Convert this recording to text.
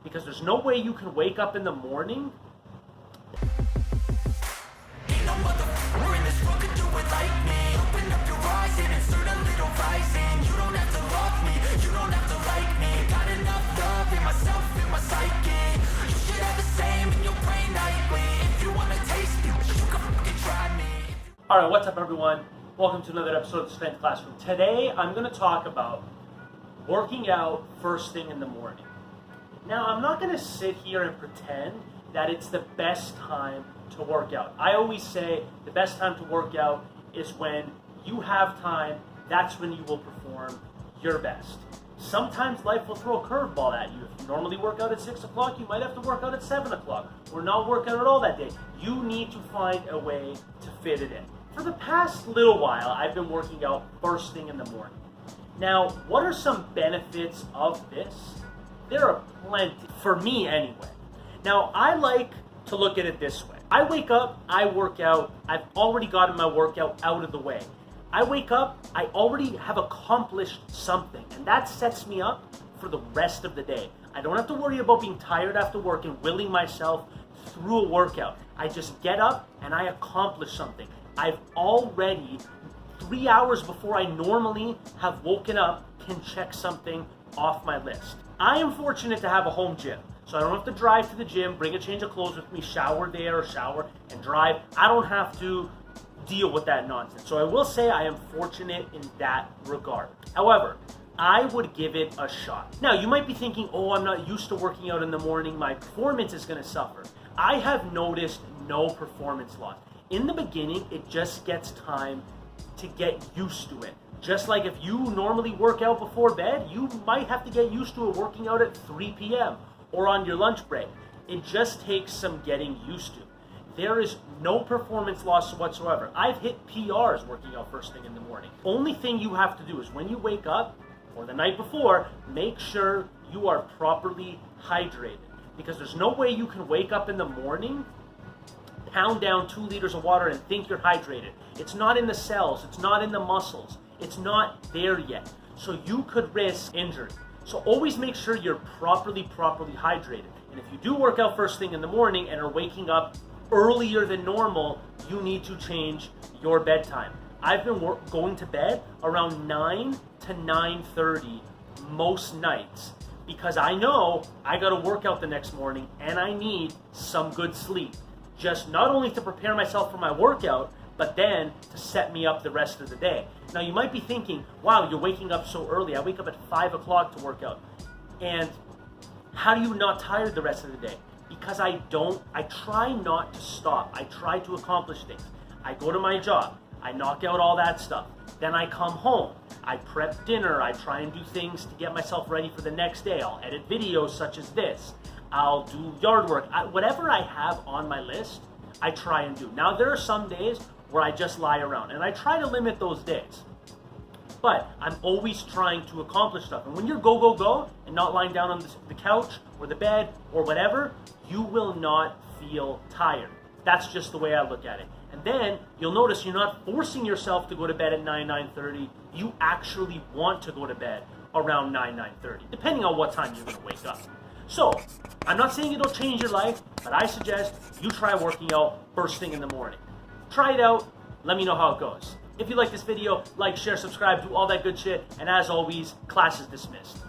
because there's no way you can wake up in the morning. Alright, what's up everyone? Welcome to another episode of the Strength Classroom. Today I'm going to talk about working out first thing in the morning. Now, I'm not going to sit here and pretend that it's the best time to work out. I always say the best time to work out is when you have time. That's when you will perform your best. Sometimes life will throw a curveball at you. If you normally work out at 6 o'clock, you might have to work out at 7 o'clock or not work out at all that day. You need to find a way to fit it in. For the past little while, I've been working out first thing in the morning. Now, what are some benefits of this? There are plenty, for me anyway. Now, I like to look at it this way. I wake up, I work out, I've already gotten my workout out of the way. I wake up, I already have accomplished something, and that sets me up for the rest of the day. I don't have to worry about being tired after work and willing myself through a workout. I just get up and I accomplish something. I've already, 3 hours before I normally have woken up, can check something off my list. I am fortunate to have a home gym, so I don't have to drive to the gym, bring a change of clothes with me, shower there or shower and drive. I don't have to deal with that nonsense. So I will say I am fortunate in that regard. However, I would give it a shot. Now, you might be thinking, oh, I'm not used to working out in the morning. My performance is going to suffer. I have noticed no performance loss. In the beginning, it just gets time to get used to it. Just like if you normally work out before bed, you might have to get used to it working out at 3 p.m. or on your lunch break. It just takes some getting used to. There is no performance loss whatsoever. I've hit PRs working out first thing in the morning. Only thing you have to do is when you wake up or the night before, make sure you are properly hydrated. Because there's no way you can wake up in the morning, pound down 2 liters of water and think you're hydrated. It's not in the cells, it's not in the muscles, it's not there yet. So you could risk injury. So always make sure you're properly hydrated. And if you do work out first thing in the morning and are waking up earlier than normal, you need to change your bedtime. I've been going to bed around 9 to 9:30 most nights because I know I got to work out the next morning and I need some good sleep. Just not only to prepare myself for my workout, but then to set me up the rest of the day. Now you might be thinking, wow, you're waking up so early. I wake up at 5 o'clock to work out. And how do you not tired the rest of the day? Because I try not to stop. I try to accomplish things. I go to my job. I knock out all that stuff. Then I come home. I prep dinner. I try and do things to get myself ready for the next day. I'll edit videos such as this. I'll do yard work. Whatever I have on my list, I try and do. Now, there are some days where I just lie around, and I try to limit those days. But I'm always trying to accomplish stuff. And when you're go, and not lying down on the couch or the bed or whatever, you will not feel tired. That's just the way I look at it. And then you'll notice you're not forcing yourself to go to bed at 9:30. You actually want to go to bed around 9:30, depending on what time you're going to wake up. So, I'm not saying it'll change your life, but I suggest you try working out first thing in the morning. Try it out. Let me know how it goes. If you like this video, like, share, subscribe, do all that good shit. And as always, class is dismissed.